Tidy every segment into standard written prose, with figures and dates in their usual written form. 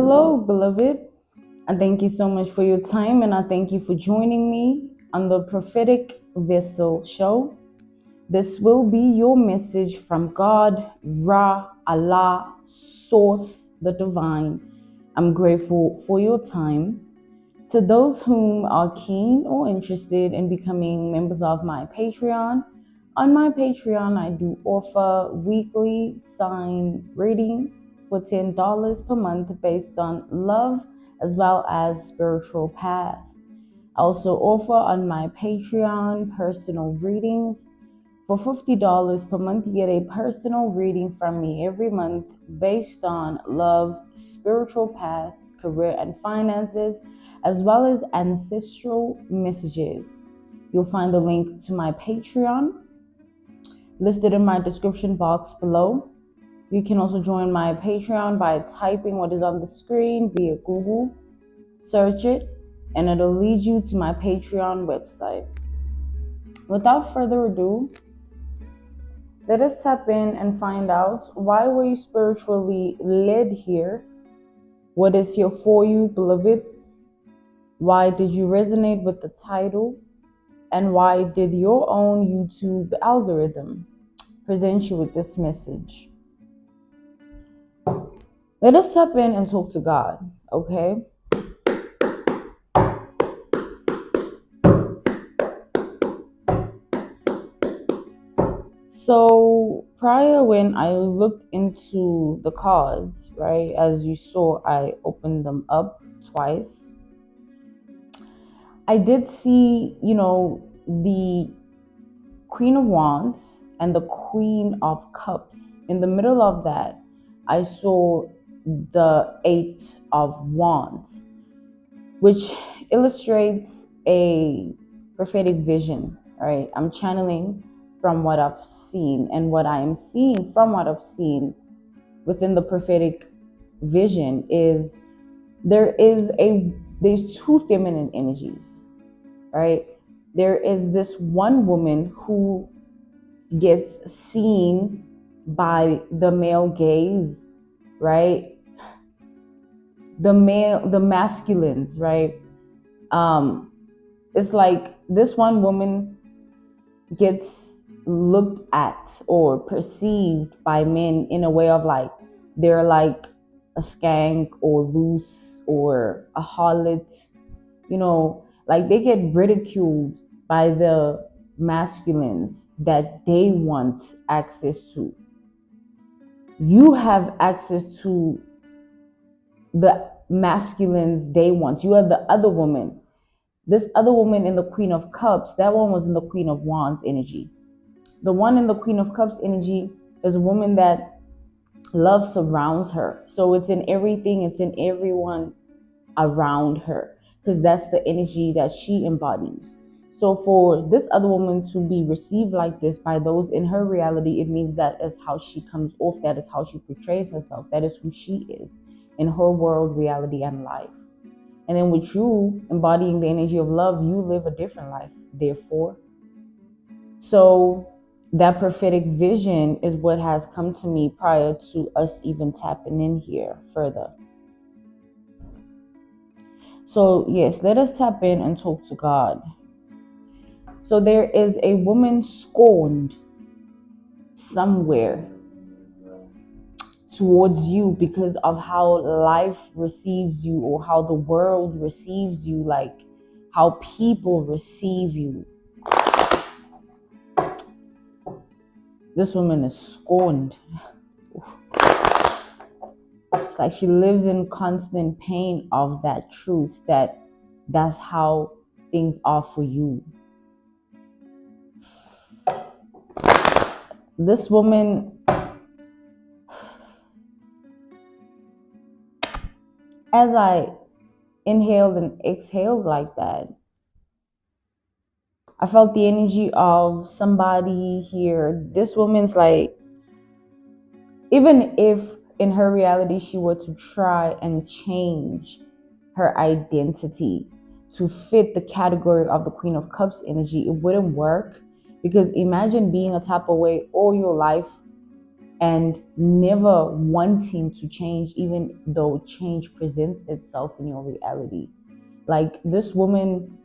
Hello, beloved. And thank you so much for your time, and I thank you for joining me on the Prophetic Vessel Show. This will be your message from God, Ra, Allah, Source, the Divine. I'm grateful for your time. To those whom are keen or interested in becoming members of my Patreon, on my Patreon, I do offer weekly sign readings for $10 per month based on love as well as spiritual path. I also offer on my Patreon personal readings. For $50 per month, you get a personal reading from me every month based on love, spiritual path, career and finances, as well as ancestral messages. You'll find the link to my Patreon listed in my description box below. You can also join my Patreon by typing what is on the screen via Google, search it, and it'll lead you to my Patreon website. Without further ado, let us tap in and find out, why were you spiritually led here? What is here for you, beloved? Why did you resonate with the title? And why did your own YouTube algorithm present you with this message? Let us tap in and talk to God, okay? So prior, when I looked into the cards, right, as you saw, I opened them up twice. I did see, the Queen of Wands and the Queen of Cups. In the middle of that, I saw the Eight of Wands, which illustrates a prophetic vision, right? I'm channeling from what I've seen, and what I am seeing from what I've seen within the prophetic vision is there's two feminine energies, right? There is this one woman who gets seen by the male gaze, right? The masculines, right? It's like this one woman gets looked at or perceived by men in a way of like they're like a skank or loose or a harlot, like they get ridiculed by the masculines that they want access to. You have access to the masculines they want. You are the other woman. This other woman in the Queen of Cups, that one was in the Queen of Wands energy. The one in the Queen of Cups energy is a woman that love surrounds her. So it's in everything, it's in everyone around her, because that's the energy that she embodies. So for this other woman to be received like this by those in her reality, it means that is how she comes off, that is how she portrays herself, that is who she is in her world, reality, and life. And then with you embodying the energy of love, you live a different life, therefore. So that prophetic vision is what has come to me prior to us even tapping in here further. So yes, let us tap in and talk to God. So there is a woman scorned somewhere towards you because of how life receives you, or how the world receives you, like how people receive you. This woman is scorned. It's like she lives in constant pain of that truth, that's how things are for you. This woman, as I inhaled and exhaled like that, I felt the energy of somebody here. This woman's like, even if in her reality she were to try and change her identity to fit the category of the Queen of Cups energy, it wouldn't work. Because imagine being a type of way all your life, and never wanting to change, even though change presents itself in your reality. Like, this woman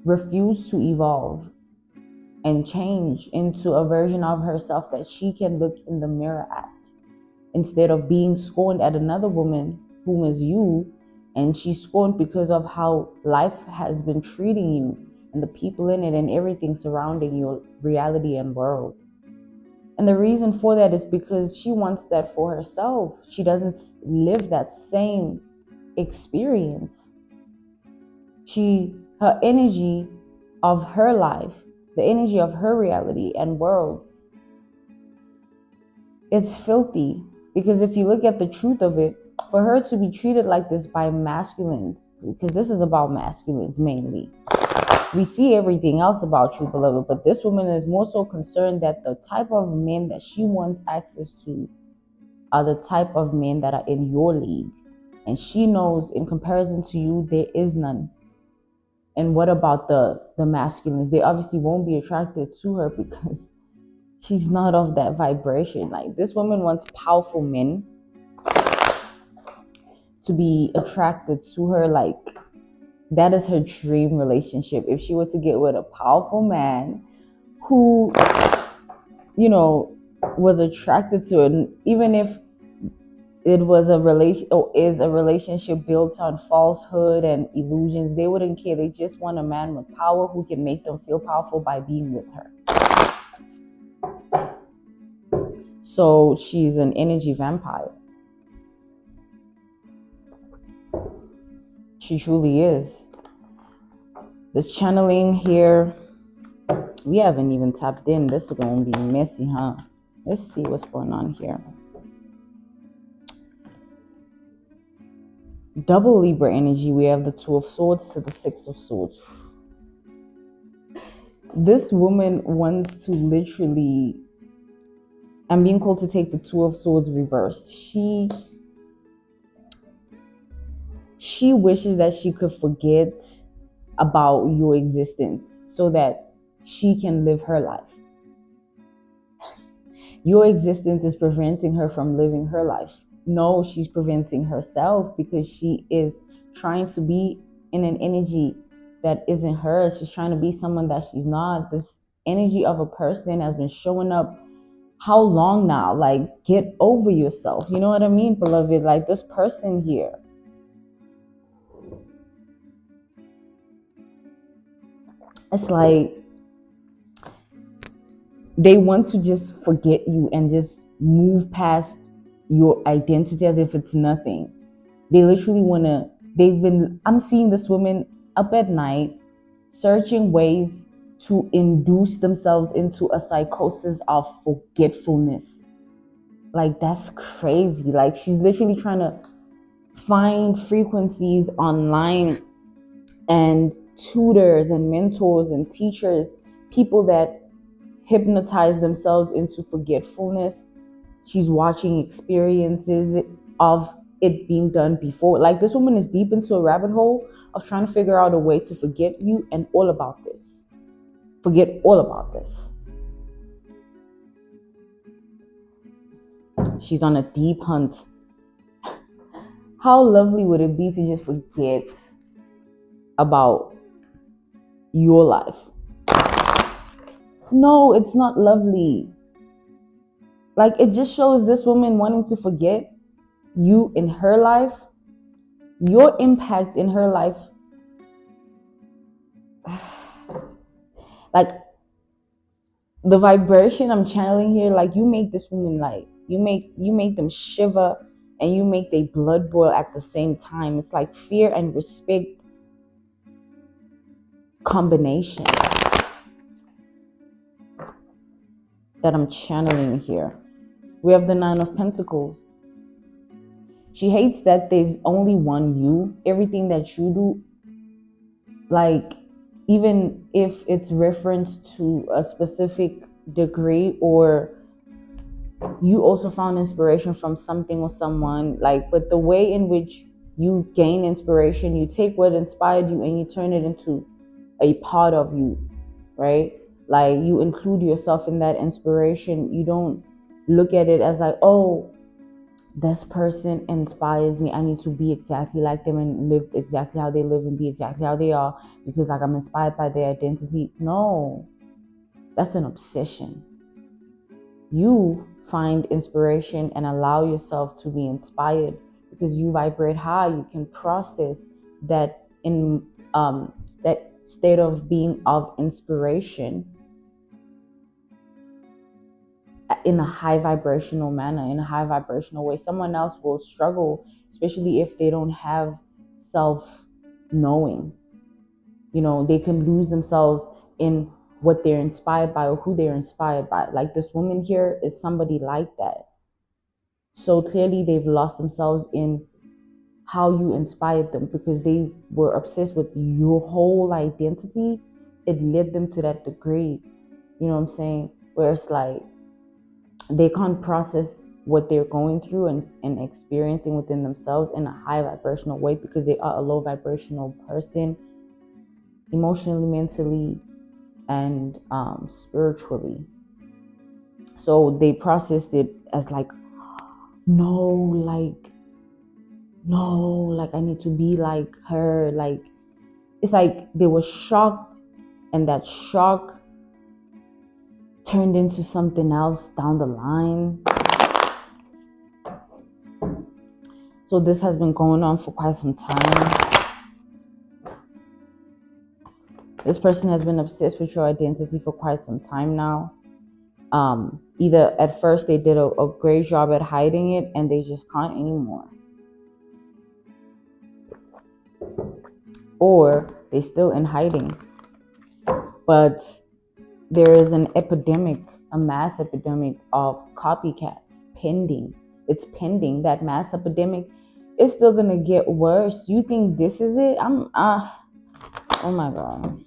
refused to evolve and change into a version of herself that she can look in the mirror at, instead of being scorned at another woman whom is you, and she's scorned because of how life has been treating you and the people in it and everything surrounding your reality and world. And the reason for that is because she wants that for herself. She doesn't live that same experience. Her energy of her life, the energy of her reality and world, it's filthy. Because if you look at the truth of it, for her to be treated like this by masculines, because this is about masculines mainly. We see everything else about you, beloved, but this woman is more so concerned that the type of men that she wants access to are the type of men that are in your league. And she knows, in comparison to you, there is none. And what about the masculines? They obviously won't be attracted to her because she's not of that vibration. Like, this woman wants powerful men to be attracted to her. Like, that is her dream relationship. If she were to get with a powerful man who, was attracted to it, even if it was a relation or is a relationship built on falsehood and illusions, they wouldn't care. They just want a man with power who can make them feel powerful by being with her. So she's an energy vampire. She truly is. This channeling here, we haven't even tapped in. This is going to be messy, huh? Let's see what's going on here. Double Libra energy, we have the Two of Swords to the Six of Swords. This woman wants to literally, I'm being called to take the Two of Swords reversed. She wishes that she could forget about your existence so that she can live her life. Your existence is preventing her from living her life. No, she's preventing herself because she is trying to be in an energy that isn't hers. She's trying to be someone that she's not. This energy of a person has been showing up how long now? Like, get over yourself. You know what I mean, beloved? Like, this person here, it's like they want to just forget you and just move past your identity as if it's nothing. They literally want to, I'm seeing this woman up at night searching ways to induce themselves into a psychosis of forgetfulness. Like, that's crazy. Like, she's literally trying to find frequencies online and tutors and mentors and teachers, people that hypnotize themselves into forgetfulness. She's watching experiences of it being done before. Like, this woman is deep into a rabbit hole of trying to figure out a way to forget you and all about this. Forget all about this. She's on a deep hunt. How lovely would it be to just forget about your life? No, it's not lovely. Like, it just shows this woman wanting to forget you in her life, your impact in her life. Like, the vibration I'm channeling here, like, you make this woman, like, you make them shiver and you make their blood boil at the same time. It's like fear and respect combination that I'm channeling here. We have the Nine of Pentacles. She hates that there's only one you. Everything that you do, like, even if it's referenced to a specific degree, or you also found inspiration from something or someone, like, but the way in which you gain inspiration, you take what inspired you and you turn it into a part of you, right? Like, you include yourself in that inspiration. You don't look at it as like, oh, this person inspires me. I need to be exactly like them and live exactly how they live and be exactly how they are because like I'm inspired by their identity. No, that's an obsession. You find inspiration and allow yourself to be inspired because you vibrate high. You can process that in that state of being of inspiration in a high vibrational manner, in a high vibrational way. Someone else will struggle, especially if they don't have self knowing. You know, they can lose themselves in what they're inspired by or who they're inspired by. Like this woman here is somebody like that. So clearly they've lost themselves in how you inspired them because they were obsessed with your whole identity. It led them to that degree. You know what I'm saying? Where it's like they can't process what they're going through and experiencing within themselves in a high vibrational way because they are a low vibrational person emotionally, mentally, and spiritually. So they processed it as like, no, like, no, like I need to be like her. Like it's like they were shocked, and that shock turned into something else down the line. So this has been going on for quite some time. This person has been obsessed with your identity for quite some time now. Either at first they did a great job at hiding it and they just can't anymore. Or they still in hiding. But there is an epidemic, a mass epidemic of copycats pending. It's pending. That mass epidemic is still gonna get worse. You think this is it? Oh my God.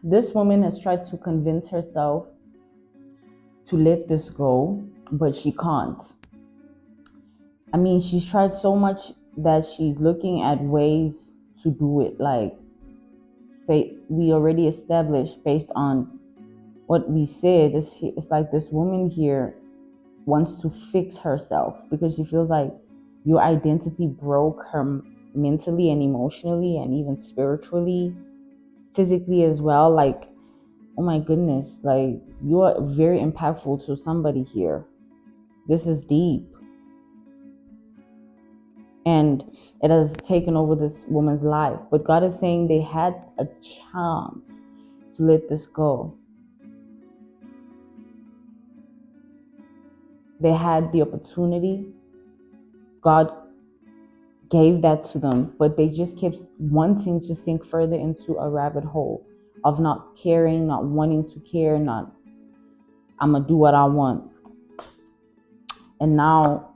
This woman has tried to convince herself to let this go, but she can't. I mean, she's tried so much that she's looking at ways to do it. Like, we already established based on what we said, it's like this woman here wants to fix herself because she feels like your identity broke her mentally and emotionally and even spiritually, physically as well. Like, oh my goodness, like you are very impactful to somebody here. This is deep. And it has taken over this woman's life. But God is saying they had a chance to let this go. They had the opportunity. God gave that to them, but they just kept wanting to sink further into a rabbit hole of not caring, not wanting to care, not, I'm going to do what I want. And now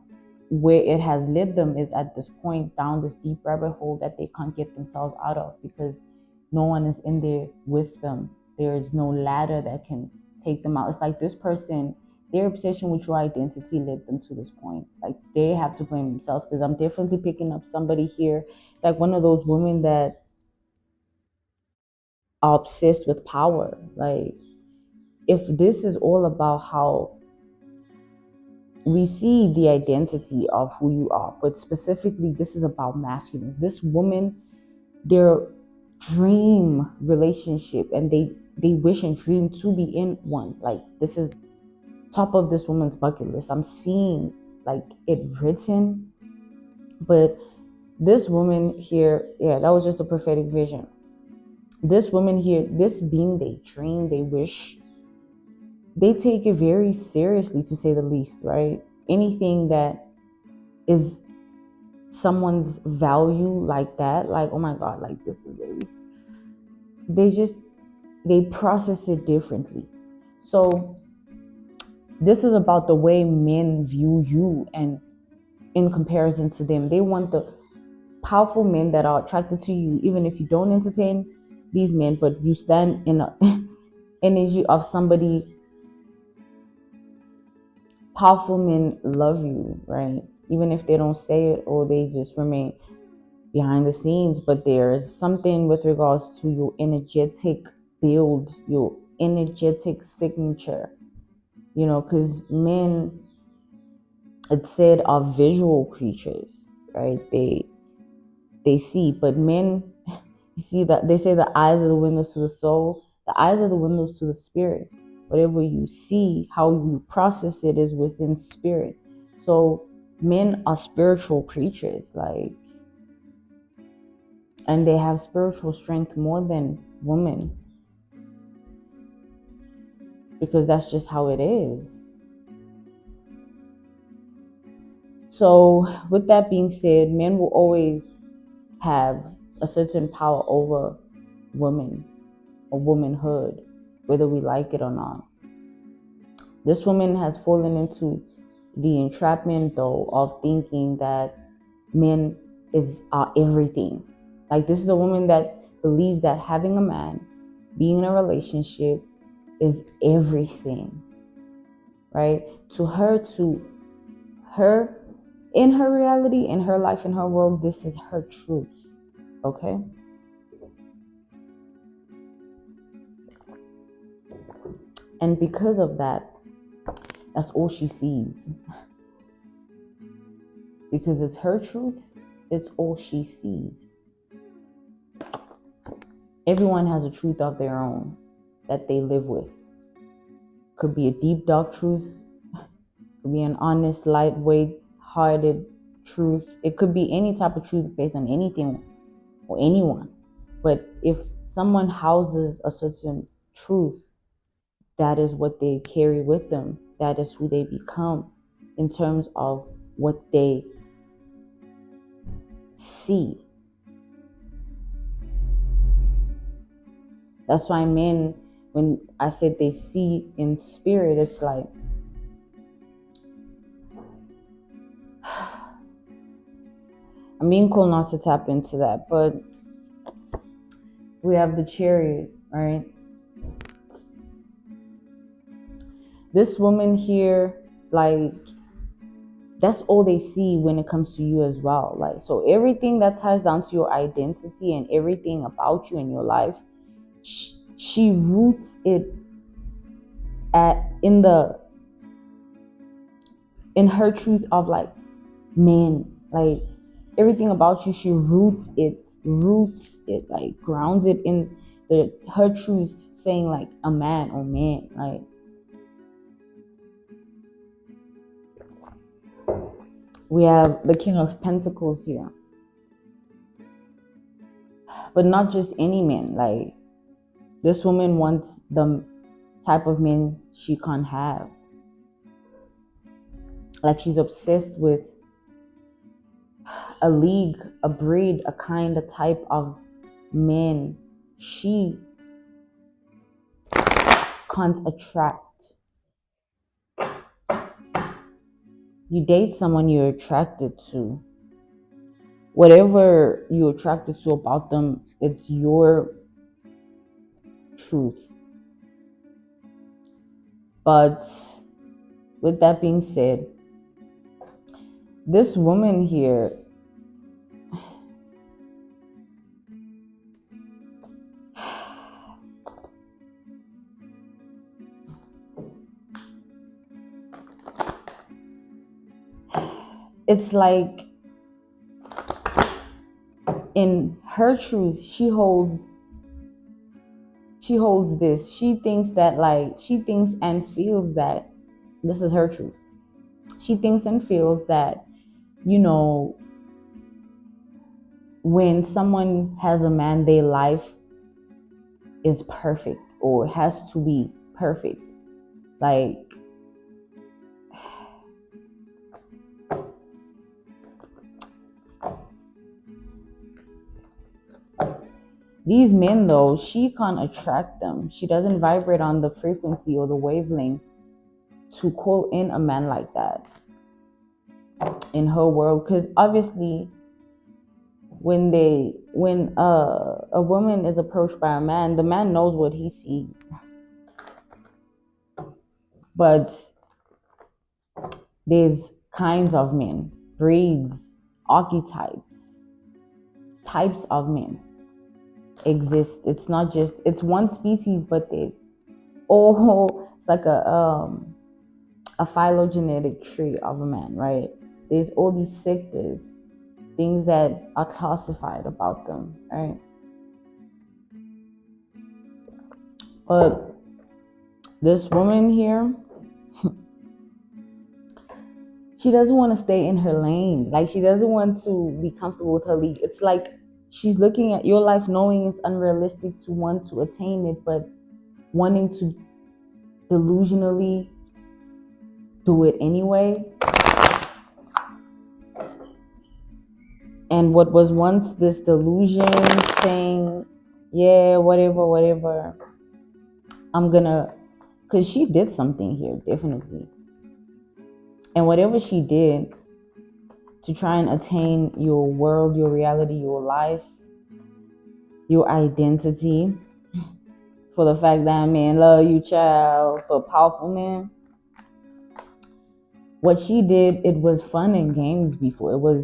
where it has led them is at this point down this deep rabbit hole that they can't get themselves out of because no one is in there with them. There is no ladder that can take them out. It's like this person, their obsession with your identity led them to this point. Like they have to blame themselves because I'm definitely picking up somebody here. It's like one of those women that are obsessed with power. Like if this is all about how we see the identity of who you are, but specifically this is about masculine. This woman, their dream relationship, and they wish and dream to be in one. Like this is top of this woman's bucket list. I'm seeing like it written, but this woman here, yeah, that was just a prophetic vision. This woman here, this being they dream, they wish, they take it very seriously, to say the least, right? Anything that is someone's value like that, like, oh my God, like this is really, they process it differently. So this is about the way men view you, and in comparison to them, they want the powerful men that are attracted to you, even if you don't entertain these men, but you stand in an energy of somebody. Powerful men love you, right? Even if they don't say it or they just remain. behind the scenes, but there's something with regards to your energetic build, your energetic signature, because men, it said, are visual creatures, right? They see, but men, you see that they say the eyes are the windows to the soul. The eyes are the windows to the spirit. Whatever you see, how you process it is within spirit. So men are spiritual creatures, like, and they have spiritual strength more than women, because that's just how it is. So with that being said, men will always have a certain power over women or womanhood, whether we like it or not. This woman has fallen into the entrapment, though, of thinking that men are everything. Like, this is a woman that believes that having a man, being in a relationship, is everything, right? To her, in her reality, in her life, in her world, this is her truth, okay? And because of that, that's all she sees. Because it's her truth, it's all she sees. Everyone has a truth of their own that they live with. Could be a deep, dark truth. Could be an honest, lightweight, hearted truth. It could be any type of truth based on anything or anyone. But if someone houses a certain truth, that is what they carry with them. That is who they become in terms of what they see. That's why men, when I said they see in spirit, it's like, I'm being cool not to tap into that, but we have the Chariot, right? This woman here, like, that's all they see when it comes to you as well. Like, so everything that ties down to your identity and everything about you in your life, she roots it in her truth of, like, man, like, everything about you, she roots it, like, grounds it in her truth, saying, like, a man or man, like. We have the King of Pentacles here. But not just any man. Like, this woman wants the type of men she can't have. Like, she's obsessed with a league, a breed, a kind, a type of men she can't attract. You date someone you're attracted to. Whatever you're attracted to about them, it's your truth. But with that being said, this woman here, it's like, in her truth, she holds this. She thinks that, like, she thinks and feels that this is her truth. She thinks and feels that, when someone has a man, their life is perfect or has to be perfect. Like, these men, though, she can't attract them. She doesn't vibrate on the frequency or the wavelength to call in a man like that in her world. Because obviously, when a woman is approached by a man, the man knows what he sees. But there's kinds of men, breeds, archetypes. types of men exist. It's not just, it's one species, but there's it's like a phylogenetic tree of a man, right? There's all these sectors, things that are classified about them, right? But this woman here, she doesn't want to stay in her lane. Like, she doesn't want to be comfortable with her league. It's like she's looking at your life knowing it's unrealistic to want to attain it, but wanting to delusionally do it anyway. And what was once this delusion, saying, yeah, whatever, I'm gonna, because she did something here, definitely. And whatever she did to try and attain your world, your reality, your life, your identity, for the fact that man love you, child, for a powerful man. What she did, it was fun and games before.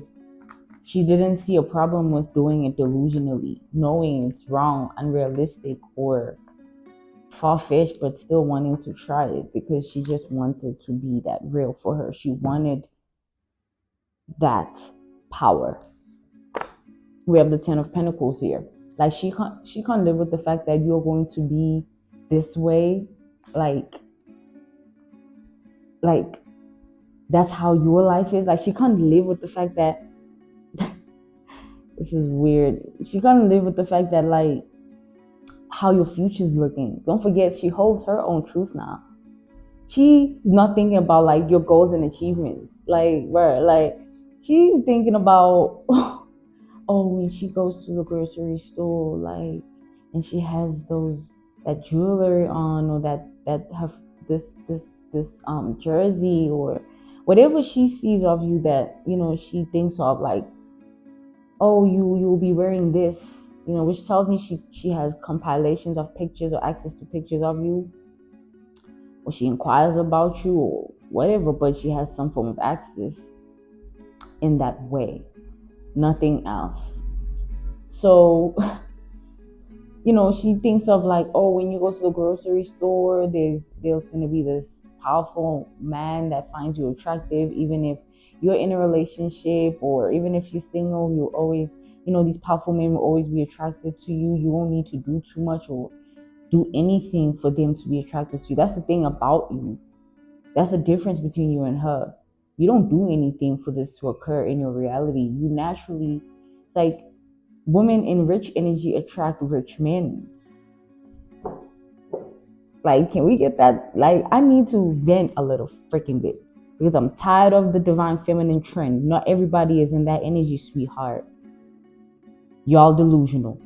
She didn't see a problem with doing it delusionally, knowing it's wrong, unrealistic, or far-fetched, but still wanting to try it because she just wanted to be that real for her. She wanted that power. We have the 10 of Pentacles here. Like, she can't live with the fact that you're going to be this way, like that's how your life is. Like, she can't live with the fact that this is weird. She can't live with the fact that, like, how your future's looking. Don't forget, she holds her own truth now. She's not thinking about, like, your goals and achievements. Like, bro, like, she's thinking about, oh, when she goes to the grocery store, like, and she has that jewelry on, or that have this jersey, or whatever she sees of you that, she thinks of, like, oh, you'll be wearing this, which tells me she has compilations of pictures or access to pictures of you, or she inquires about you or whatever, but she has some form of access in that way, nothing else. So, she thinks of, like, oh, when you go to the grocery store, there's going to be this powerful man that finds you attractive, even if you're in a relationship, or even if you're single, you always, these powerful men will always be attracted to you. You won't need to do too much or do anything for them to be attracted to you. That's the thing about you. That's the difference between you and her. You don't do anything for this to occur in your reality. You naturally, like, women in rich energy attract rich men. Like, can we get that? Like, I need to vent a little freaking bit because I'm tired of the divine feminine trend. Not everybody is in that energy, sweetheart. Y'all delusional.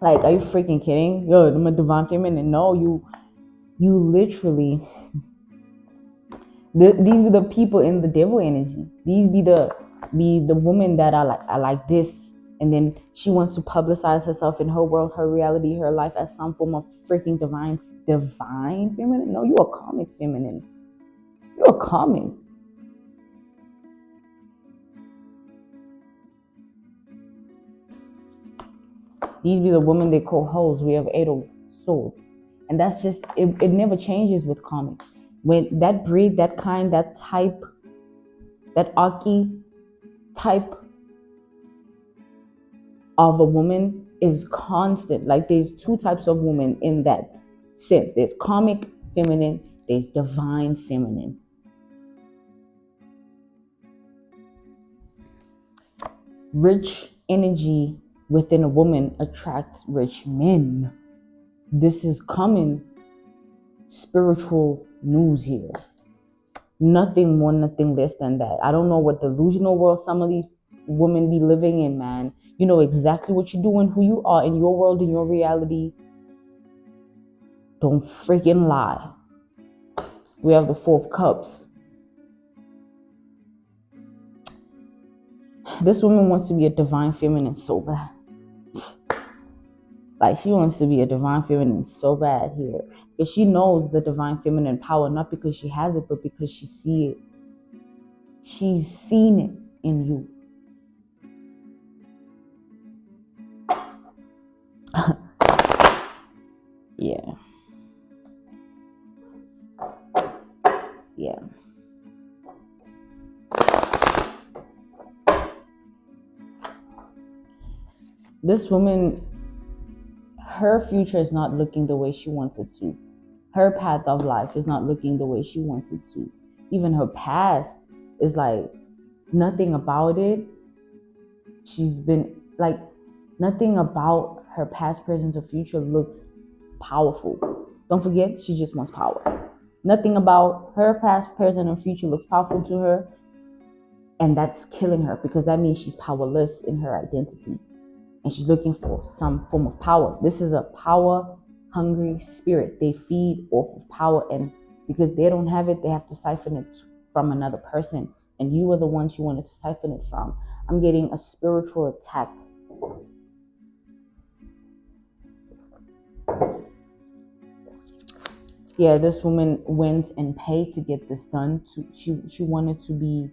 Like, are you freaking kidding? Yo, I'm a divine feminine. No, you literally, these be the people in the devil energy. These be the women that are like this. And then she wants to publicize herself in her world, her reality, her life as some form of freaking divine feminine. No, you're a karmic feminine. You're a karmic. These be the women they call hoes. We have 8 of swords. And that's just, it never changes with karmic. When that breed, that kind, that type, that archetype of a woman is constant. Like, there's 2 types of women in that sense. There's karmic feminine, there's divine feminine. Rich energy within a woman attracts rich men. This is common spiritual news here. Nothing more, nothing less than that. I don't know what delusional world some of these women be living in, man. You know exactly what you're doing, who you are in your world, in your reality. Don't freaking lie. We have the 4 of Cups. This woman wants to be a divine feminine so bad. Like, she wants to be a divine feminine so bad here. Because she knows the divine feminine power, not because she has it, but because she sees it. She's seen it in you. Yeah. Yeah. This woman, her future is not looking the way she wants it to. Her path of life is not looking the way she wants it to. Even her past is like nothing about it. She's been like, nothing about her past, present, or future looks powerful. Don't forget, she just wants power. Nothing about her past, present, or future looks powerful to her. And that's killing her because that means she's powerless in her identity. And she's looking for some form of power. This is a power hungry spirit. They feed off of power, and because they don't have it, they have to siphon it from another person. And you are the ones you wanted to siphon it from. I'm getting a spiritual attack. Yeah, this woman went and paid to get this done. She wanted to be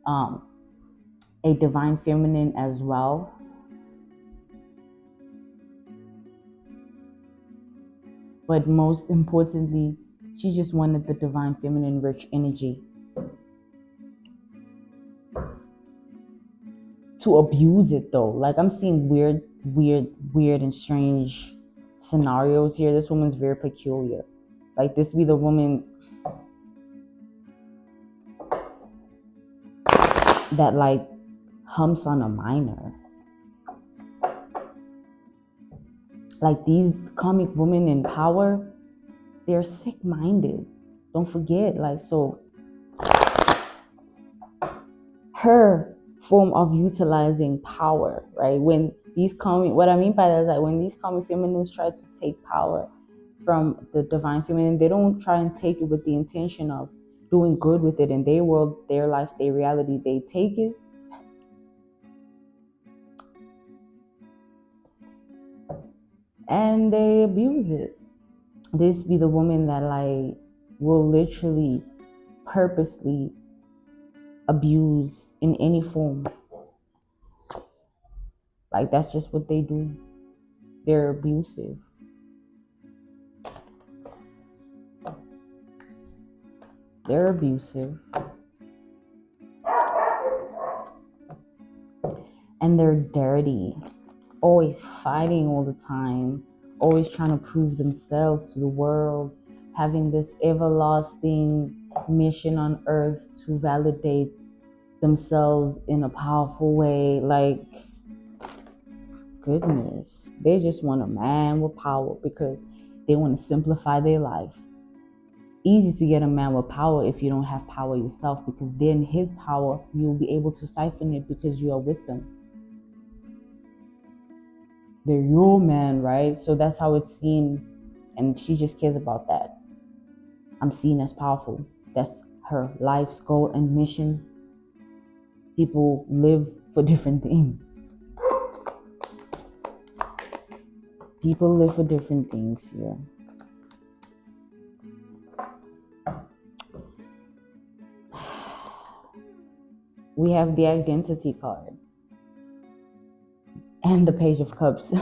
a divine feminine as well. But most importantly, she just wanted the divine feminine rich energy. To abuse it though, like I'm seeing weird and strange scenarios here. This woman's very peculiar. Like this be the woman that like humps on a minor. Like these comic women in power, they're sick-minded. Don't forget, like, so her form of utilizing power, right? When these comic, what I mean by that is like when these comic feminists try to take power from the divine feminine, they don't try and take it with the intention of doing good with it in their world, their life, their reality. They take it and they abuse it. This be the woman that like will literally purposely abuse in any form. Like that's just what they do. They're abusive. They're abusive. And they're dirty. Always fighting all the time. Always trying to prove themselves to the world. Having this everlasting mission on earth to validate themselves in a powerful way. Like, goodness. They just want a man with power because they want to simplify their life. Easy to get a man with power if you don't have power yourself, because then his power, you'll be able to siphon it because you are with them. They're your man, right? So that's how it's seen, and she just cares about that. I'm seen as powerful. That's her life's goal and mission. People live for different things. People live for different things here. We have the identity card and the Page of Cups.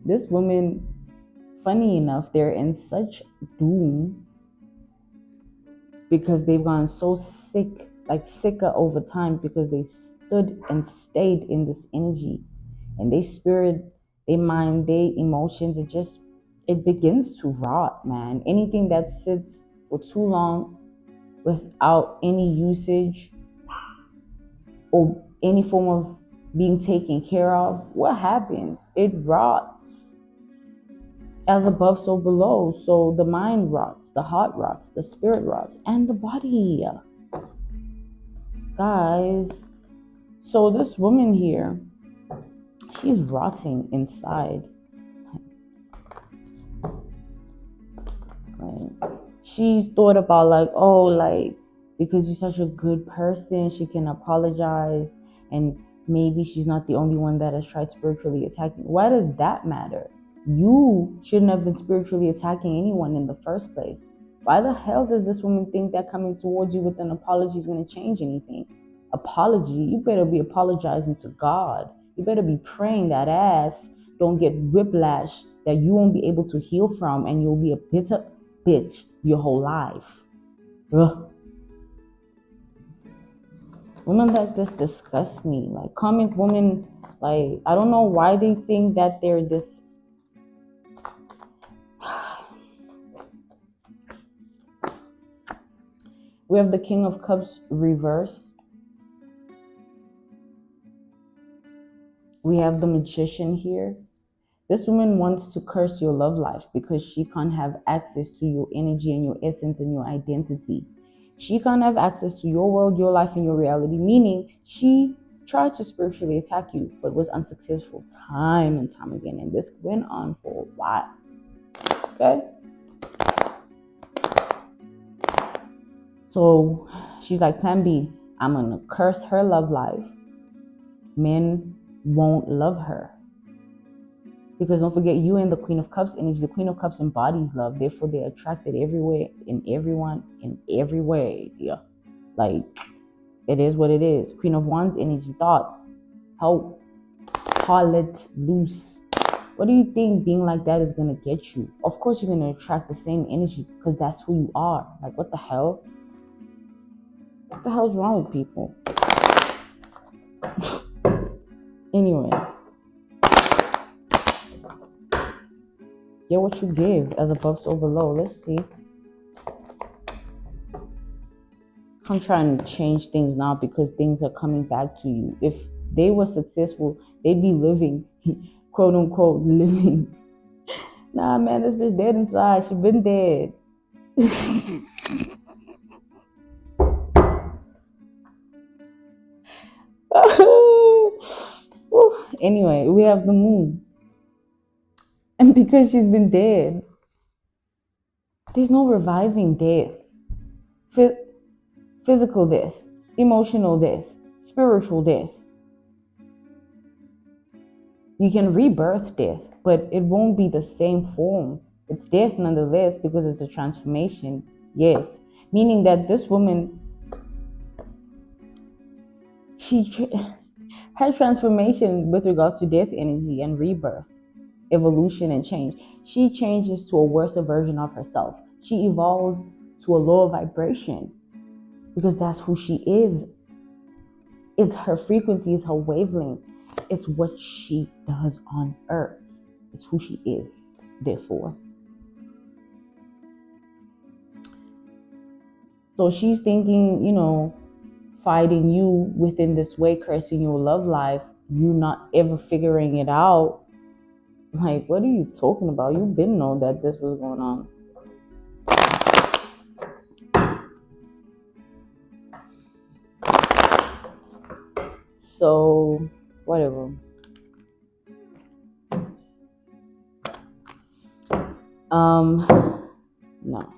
This woman, funny enough, they're in such doom because they've gone so sick, like sicker over time, because they stood and stayed in this energy, and they spirit, they mind, they emotions, it begins to rot, man. Anything that sits for too long without any usage or any form of being taken care of, what happens? It rots. As above, so below. So the mind rots, the heart rots, the spirit rots, and the body. Guys, so this woman here, she's rotting inside. Right? She's thought about like, oh, like, because you're such a good person, she can apologize, and maybe she's not the only one that has tried spiritually attacking. Why does that matter? You shouldn't have been spiritually attacking anyone in the first place. Why the hell does this woman think that coming towards you with an apology is going to change anything? Apology? You better be apologizing to God. You better be praying that ass don't get whiplash, that you won't be able to heal from, and you'll be a bitter bitch your whole life. Ugh. Women like this disgust me. Like comic women, like I don't know why they think that they're this. We have the King of Cups reversed. We have the Magician here. This woman wants to curse your love life because she can't have access to your energy and your essence and your identity. She can't have access to your world, your life, and your reality, meaning she tried to spiritually attack you but was unsuccessful time and time again. And this went on for a while. Okay? So she's like, plan B, I'm going to curse her love life. Men won't love her. Because don't forget, you and the Queen of Cups energy. The Queen of Cups embodies love. Therefore, they're attracted everywhere, in everyone, in every way. Yeah. Like, it is what it is. Queen of Wands energy, thought, hope, harlot, loose. What do you think being like that is going to get you? Of course, you're going to attract the same energy because that's who you are. Like, what the hell? What the hell's wrong with people? Anyway. Get what you give, as above so below. Let's see. I'm trying to change things now because things are coming back to you. If they were successful, they'd be living, quote unquote, living. Nah, man, this bitch dead inside. She been dead. Anyway, we have the moon. And because she's been dead, there's no reviving death. Physical death, emotional death, spiritual death. You can rebirth death, but it won't be the same form. It's death nonetheless because it's a transformation. Yes. Meaning that this woman, her transformation with regards to death energy and rebirth, evolution and change. She changes to a worse version of herself. She evolves to a lower vibration because that's who she is. It's her frequency, it's her wavelength. It's what she does on earth. It's who she is, therefore. So she's thinking, fighting you within this way, cursing your love life, you not ever figuring it out. Like, what are you talking about? You didn't know that this was going on. So, whatever. No.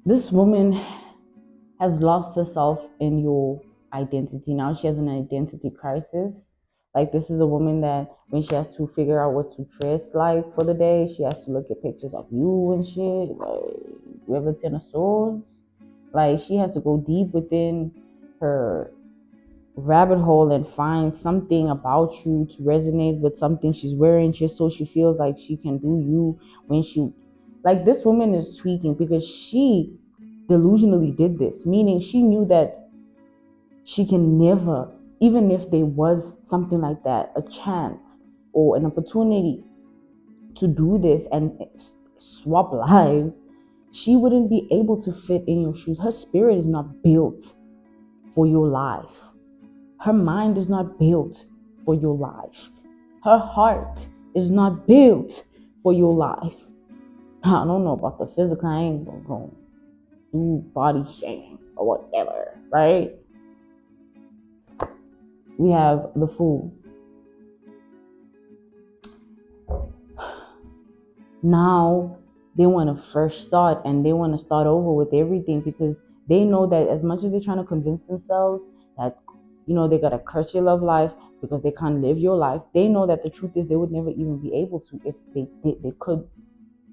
This woman has lost herself in your identity. Now she has an identity crisis. Like, this is a woman that when she has to figure out what to dress like for the day, she has to look at pictures of you and shit. Like, we have the Ten of Swords. Like, she has to go deep within her rabbit hole and find something about you to resonate with something she's wearing, just so she feels like she can do you when she, like, this woman is tweaking because she delusionally did this, meaning she knew that she can never, even if there was something like that, a chance or an opportunity to do this and swap lives, she wouldn't be able to fit in your shoes. Her spirit is not built for your life. Her mind is not built for your life. Her heart is not built for your life. I don't know about the physical. I ain't gonna go do body shaming or whatever, right? We have the Fool. Now they want to fresh start and they want to start over with everything because they know that as much as they're trying to convince themselves that, they got to curse your love life because they can't live your life, they know that the truth is they would never even be able to if they could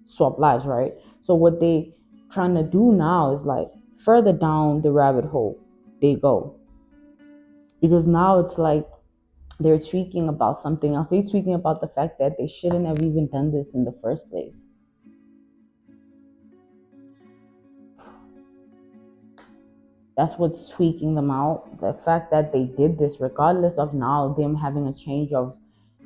swap lives, right? So what they trying to do now is like further down the rabbit hole they go. Because now it's like they're tweaking about something else. They're tweaking about the fact that they shouldn't have even done this in the first place. That's what's tweaking them out. The fact that they did this, regardless of now them having a change of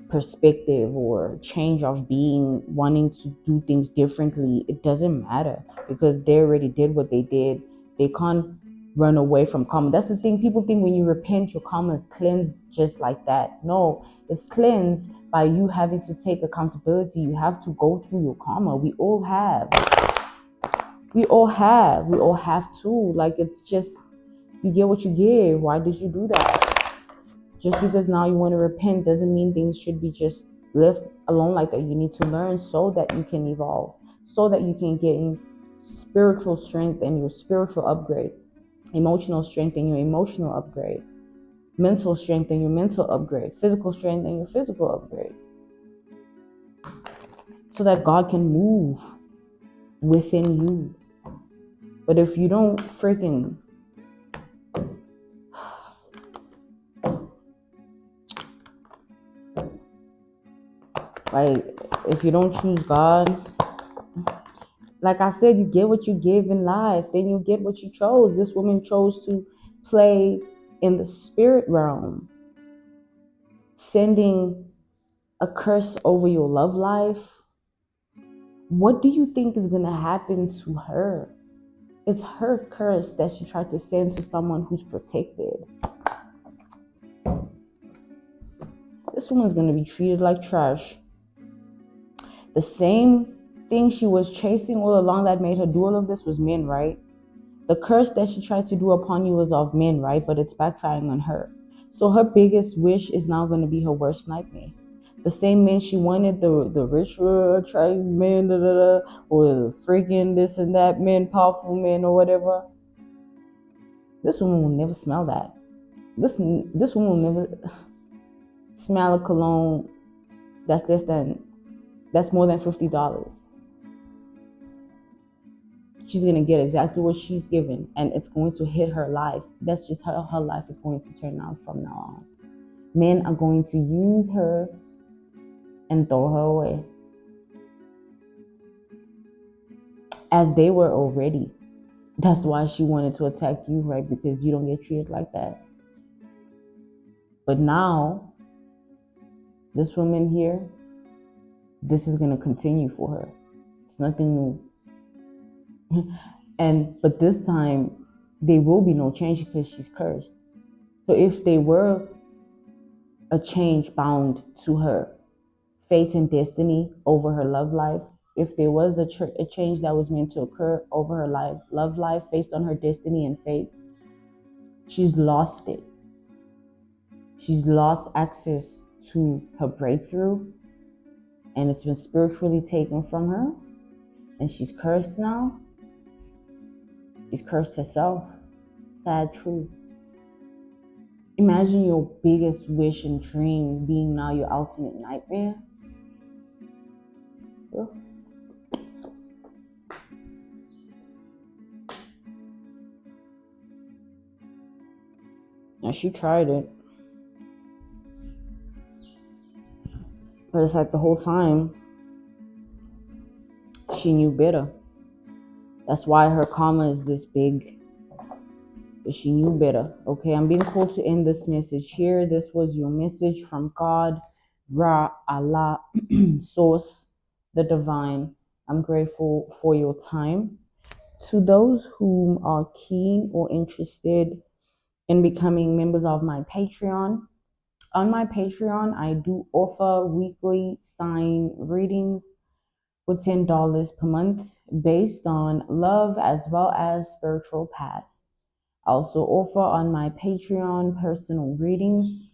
perspective or change of being, wanting to do things differently, it doesn't matter because they already did what they did. They can't run away from karma. That's the thing. People think when you repent, your karma is cleansed just like that. No, it's cleansed by you having to take accountability. You have to go through your karma. We all have. We all have to. Like, it's just, you get what you give. Why did you do that? Just because now you want to repent doesn't mean things should be just left alone like that. You need to learn so that you can evolve, so that you can gain spiritual strength and your spiritual upgrade, emotional strength and your emotional upgrade, mental strength and your mental upgrade, physical strength and your physical upgrade, so that God can move within you. But if you don't freaking like, if you don't choose God, like I said, you get what you give in life, then you get what you chose. This woman chose to play in the spirit realm, sending a curse over your love life. What do you think is going to happen to her? It's her curse that she tried to send to someone who's protected. This woman's going to be treated like trash. The same thing she was chasing all along that made her do all of this was men, right? The curse that she tried to do upon you was of men, right? But it's backfiring on her. So her biggest wish is now going to be her worst nightmare. The same men she wanted, the rich, attractive men, or the freaking this and that men, powerful men, or whatever. This woman will never smell that. This woman will never smell a cologne that's more than $50. She's going to get exactly what she's given, and it's going to hit her life. That's just how her life is going to turn out from now on. Men are going to use her and throw her away, as they were already. That's why she wanted to attack you, right? Because you don't get treated like that. But now, this woman here, this is going to continue for her. It's nothing new. But this time, there will be no change because she's cursed. So if they were a change bound to her fate and destiny over her love life, if there was a change that was meant to occur over her love life based on her destiny and fate, she's lost it. She's lost access to her breakthrough, and it's been spiritually taken from her, and she's cursed now. She's cursed herself. Sad truth. Imagine your biggest wish and dream being now your ultimate nightmare. Now, she tried it, but it's like the whole time she knew better. That's why her karma is this big. But she knew better. Okay, I'm being called to end this message here. This was your message from God, Ra, Allah, Source, the Divine. I'm grateful for your time. To those who are keen or interested in becoming members of my Patreon, on my Patreon, I do offer weekly sign readings for $10 per month based on love as well as spiritual path. I also offer on my Patreon personal readings.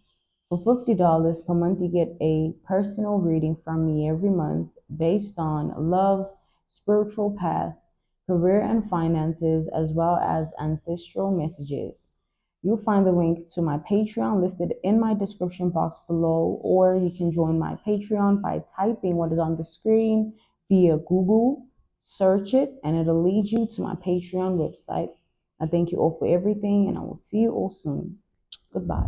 For $50 per month, you get a personal reading from me every month based on love, spiritual path, career and finances, as well as ancestral messages. You'll find the link to my Patreon listed in my description box below, or you can join my Patreon by typing what is on the screen via Google, search it, and it'll lead you to my Patreon website. I thank you all for everything, and I will see you all soon. Goodbye.